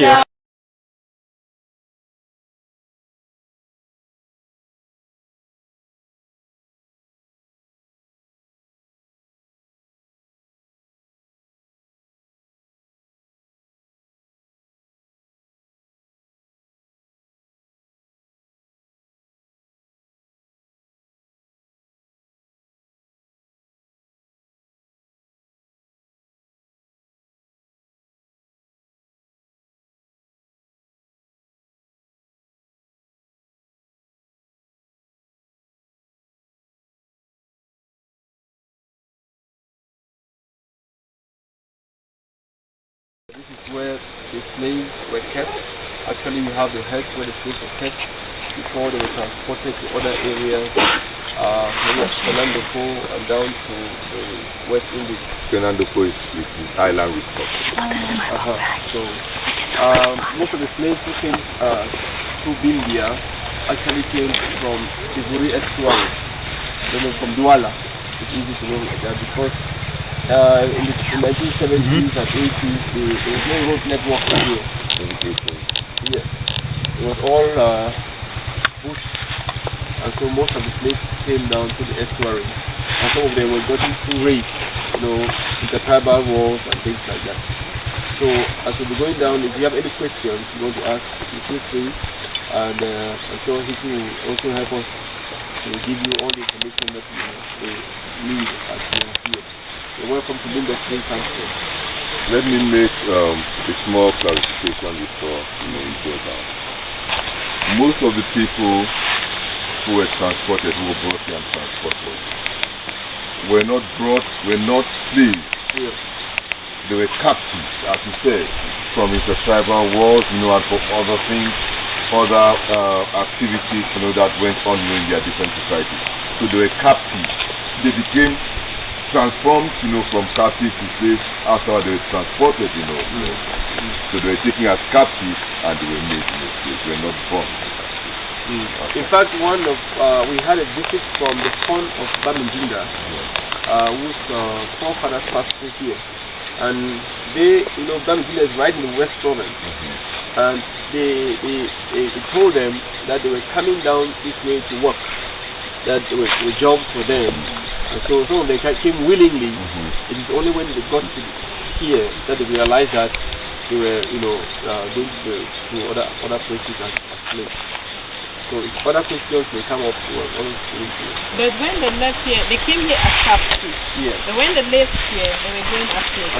Okay. This is where the slaves were kept. Actually, you have the heads where the slaves were kept before they were transported to other areas, maybe Fernando and down to the West Indies. Fernando is the island with So, most of the slaves who came to India actually came from the Buri estuary, from Douala. It's easy to know that because in the 1970s and 80s, there was no road network here. Yes. It was all bush, and so most of the slaves came down to the estuary, and some of them were getting through rape, intertribal wars and things like that. So as we'll be going down, if you have any questions you want to ask, feel free, and I'm sure he will also help us to give you all the information that you need as you are here. You're welcome to bring the screen council. Let me make a small clarification before we go down. Most of the people who were transported, who were brought here and transported, were not slaves. Yes. They were captives, as you said, from intertribal wars, and for other things, other activities, that went on in their different societies. So they were captives. They became transformed, from captives to slaves after they were transported, So they were taken as captives and they were made slaves. They were not born. In fact, we had a visit from the son of Bamindinda, whose forefathers passed through here. And they, Bamindinda is right in the West Province. And they told them that they were coming down this way to work, that there were jobs for them. And so some of them came willingly. It is only when they got to here that they realized that they were, going to other places as slaves. So if other questions may come up, we will always answer. But when they left here, they came here as captives. Yes. But when they left here, they were going as slaves.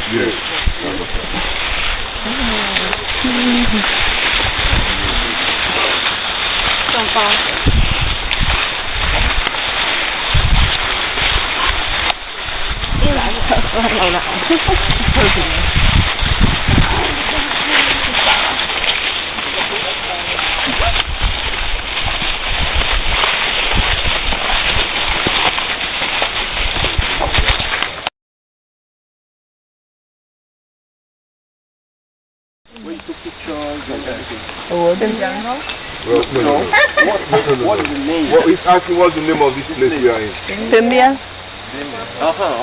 We took pictures and everything. What is the name? He's asking what's the name of this place we are in. Bimbia?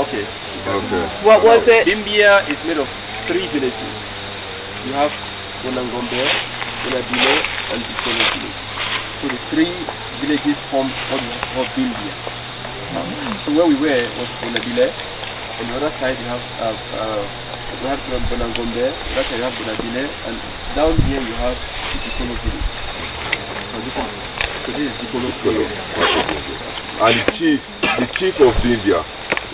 Okay. What was it? Bimbia is made of 3 villages. You have Bonangombe, Bonabile, and Bikone village. So the 3 villages form what is called Bimbia. So where we were was Bonabile. On the other side you have we have Bonangombe, that's where you have Bonadile, and down here you have Dikolo village. So this is Dikolo village. And the chief of India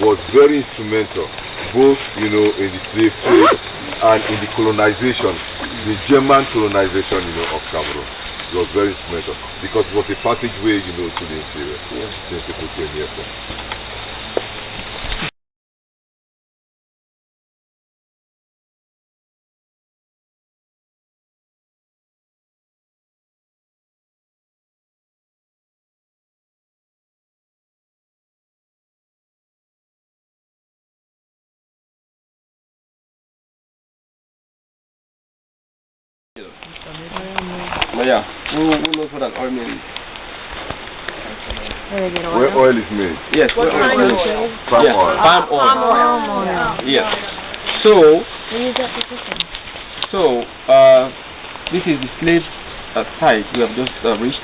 was very instrumental, both in the slave trade and in the colonization, the German colonization of Cameroon. It was very instrumental because it was a passageway to the interior since people came here from. But yeah, who knows what an oil mill is? Where oil is made? Yes, where oil is made. Palm oil. Yes. So this is the slave site we have just reached.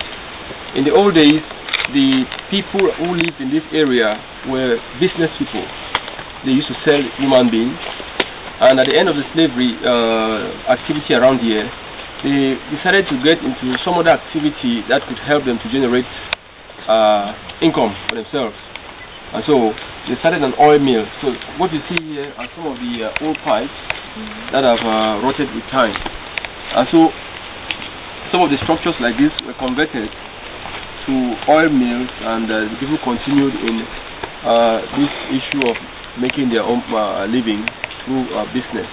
In the old days, the people who lived in this area were business people. They used to sell human beings, and at the end of the slavery activity around here, they decided to get into some other activity that could help them to generate income for themselves. And so they started an oil mill. So what you see here are some of the old pipes that have rotted with time. And so some of the structures like this were converted to oil mills, and the people continued in this issue of making their own living through business.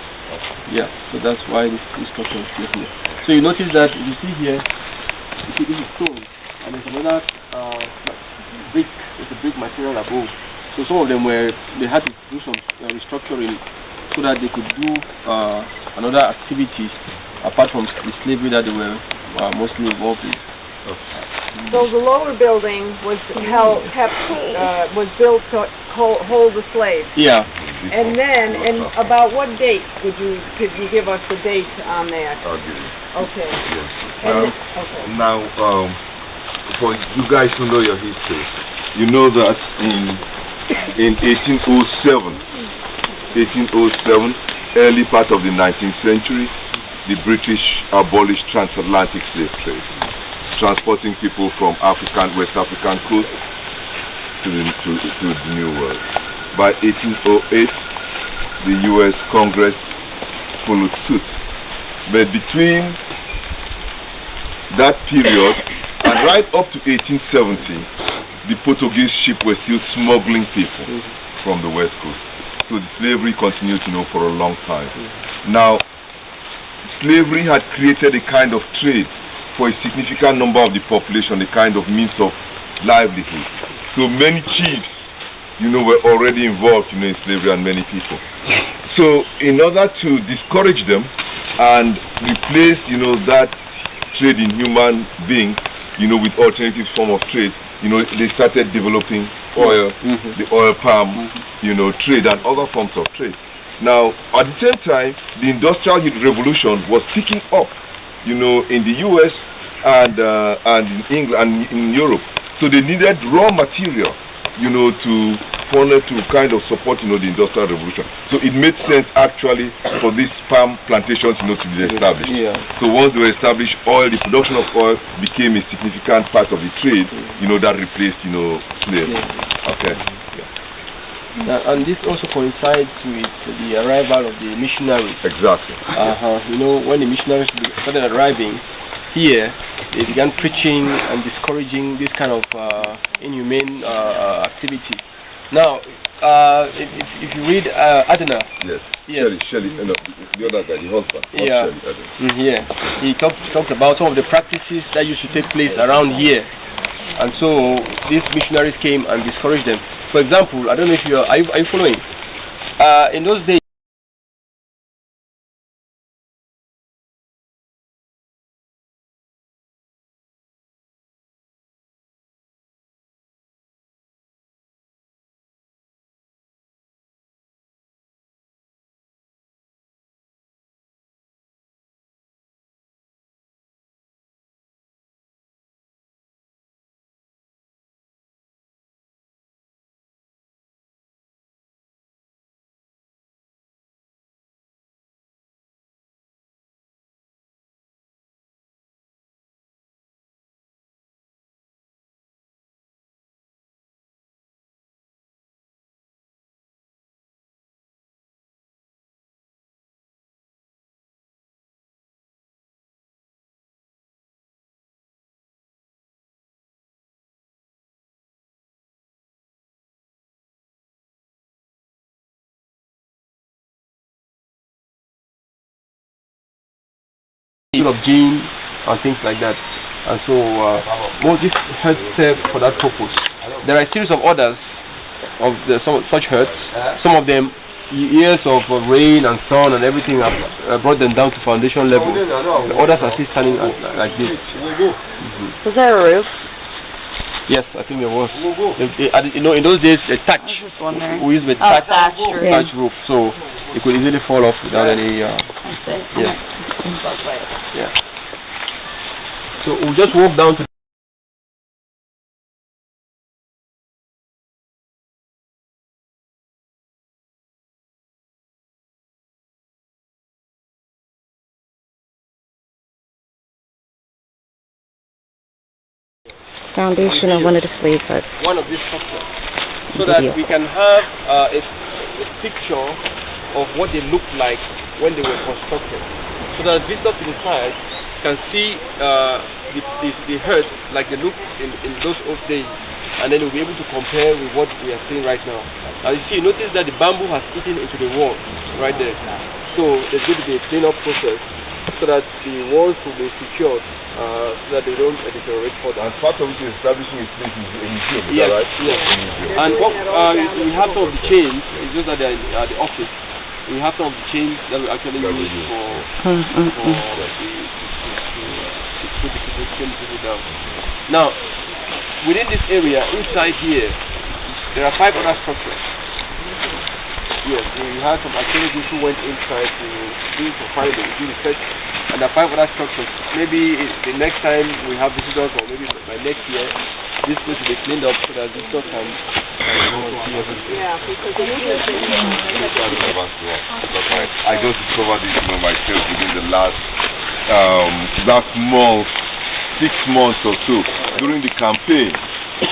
Yeah, so that's why this structure is here. So you notice that you see here, you see this is stone, and there's another brick, there's a brick material above. So some of them they had to do some restructuring so that they could do another activities apart from the slavery that they were mostly involved in. So the lower building was was built to hold the slaves. Yeah. And then, about what date could you give us the date on that? I'll give you. Okay. Yes. Now, for you guys who know your history, you know that in 1807, early part of the 19th century, the British abolished transatlantic slave trade, transporting people from West African coast to the New World. By 1808, the U.S. Congress followed suit. But between that period and right up to 1870, the Portuguese ship were still smuggling people from the West Coast. So the slavery continued, for a long time. Now, slavery had created a kind of trade for a significant number of the population, a kind of means of livelihood. So many chiefs, were already involved, in slavery, and many people. So in order to discourage them and replace, that trade in human beings, with alternative form of trade, they started developing oil, the oil palm, trade and other forms of trade. Now, at the same time, the Industrial Revolution was picking up, in the U.S. and in England and in Europe. So they needed raw material, to funnel to kind of support, the Industrial Revolution. So it made sense actually for these palm plantations, to be established. Yeah. So once they were established, the production of oil became a significant part of the trade, that replaced, slaves. Okay. And this also coincides with the arrival of the missionaries. Exactly. When the missionaries started arriving here, they began preaching and discouraging this kind of inhumane activity. Now, if you read Adana, yes. Shelley, the other guy, the husband. Yeah, he talked about some of the practices that used to take place around here, and so these missionaries came and discouraged them. For example, I don't know if are you following? In those days. of gene and things like that. And so most this huts serve for that purpose. There are a series of others of such huts. Some of them, years of rain and sun and everything have brought them down to foundation level. The others are still standing like this. Was there a roof? Yes, I think there was. In those days, a thatch. We used the thatch roof, so it could easily fall off without any. Yeah. So we'll just walk down to. Foundation of one of the slave huts. One of these structures, so that we can have a picture of what they looked like when they were constructed, so that visitors to the site can see the huts like they looked in those old days, and then we'll be able to compare with what we are seeing right now. Now you see, notice that the bamboo has eaten into the wall right there, so there's going to be a cleanup process so that the walls will be secured. So that they don't deteriorate further. And part of it is establishing a place in a museum, is that right? Yes. And what we have some of the chains, it's just that they're at the office. We have some of the chains that we actually use to put the people down. Now, within this area, inside here, there are 5 other structures. Yes, we had some archaeologists who went inside to do some finding, do research. And there are 5 other structures. Maybe the next time we have visitors, or maybe by next year, this is going to be cleaned up so that visitors can see everything. Yeah, because I just discovered this myself within the last month, 6 months or so, during the campaign,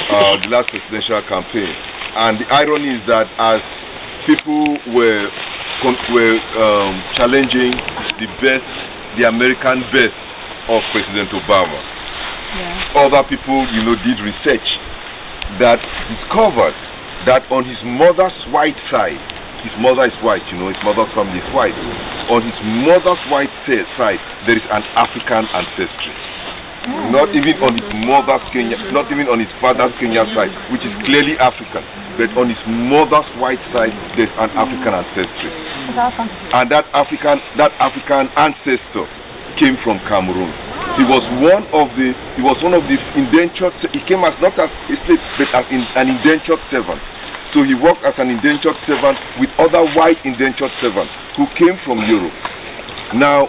the last presidential campaign. And the irony is that as people were challenging the American best of President Obama. Other people, did research that discovered that on his mother's white side, his mother is white, his mother's family is white. On his mother's white side, there is an African ancestry. Not even on his mother's Kenya, not even on his father's Kenya side, which is clearly African, but on his mother's white side, there's an African ancestry. And that African ancestor came from Cameroon. He was one of the indentured. He came as not as a slave, but as an indentured servant. So he worked as an indentured servant with other white indentured servants who came from Europe. Now,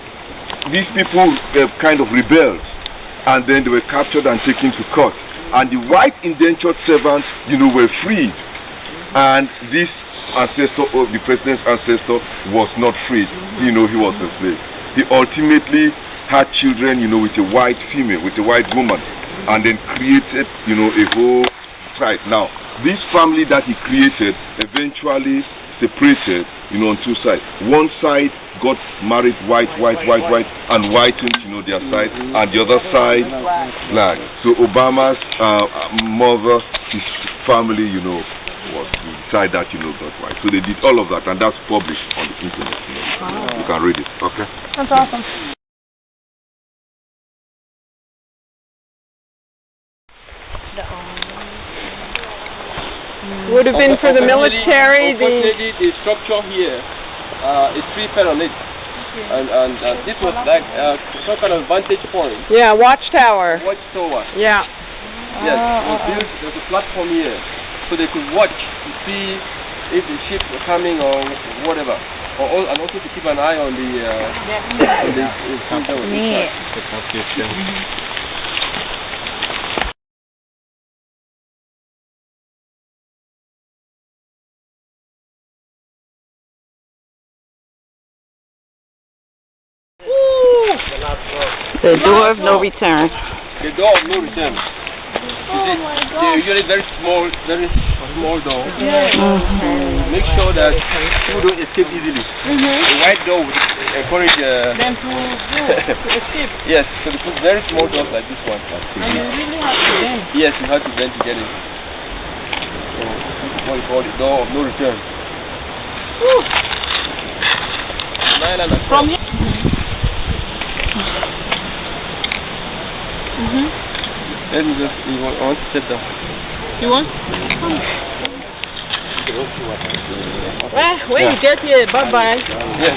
these people kind of rebelled, and then they were captured and taken to court. And the white indentured servants, were freed, and this ancestor, or the president's ancestor, was not freed. He was a slave. He ultimately had children, with a white female, with a white woman, and then created, a whole tribe. Now, this family that he created eventually separated, on 2 sides. One side got married white, and whitened, their side, and the other side black. So Obama's mother, his family, was the side that got white. So they did all of that, and that's published on the internet. You can read it. Okay. That's awesome. Would have been for the military. The structure here is 3 feet on it, and this was like some kind of vantage point. Yeah, watchtower. Watchtower. Yeah. Yes, there's a platform here, so they could watch to see if the ships were coming or whatever, and also to keep an eye on the The door of no return. The door of no return. They're usually very small door. Make sure that people don't escape easily. The white door would encourage them to escape. Yes, so they put very small doors like this one. And you really have to bend. Yes, you have to bend to get in. So this is what we call the door of no return. From here. Let me just, I want to sit down. You want? Well, when you get here, bye-bye. Yeah.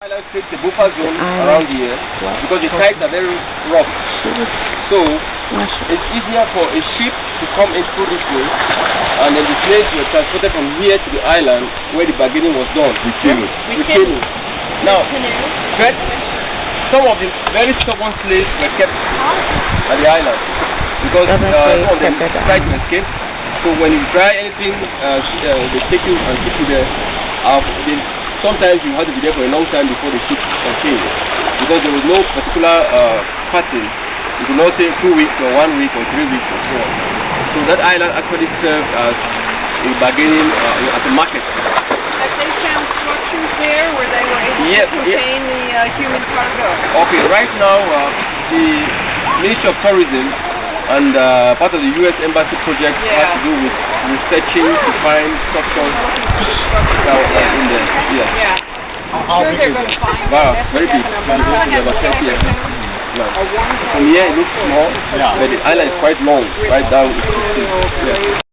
I like to the buffer zone around here because the tides are very rough. So it's easier for a ship to come in through this way, and then the slaves were transported from here to the island where the bargaining was done. With canoe. Now, but some of the very stubborn slaves were kept at the island because some of them tried to escape. So when you try anything, they take you and keep you there. Sometimes you have to be there for a long time before the ship can sail, because there was no particular pattern. You could not say 2 weeks or 1 week or 3 weeks or so on. So that island actually served as a bargaining, as a market. Have they found structures there where they were able to contain the human cargo? Okay, right now the Ministry of Tourism and part of the U.S. Embassy project has to do with researching to find structures that were in there. Yeah. I'm sure they're going to find wow, very big. From here it looks small, but the island is quite long, right down. Yeah.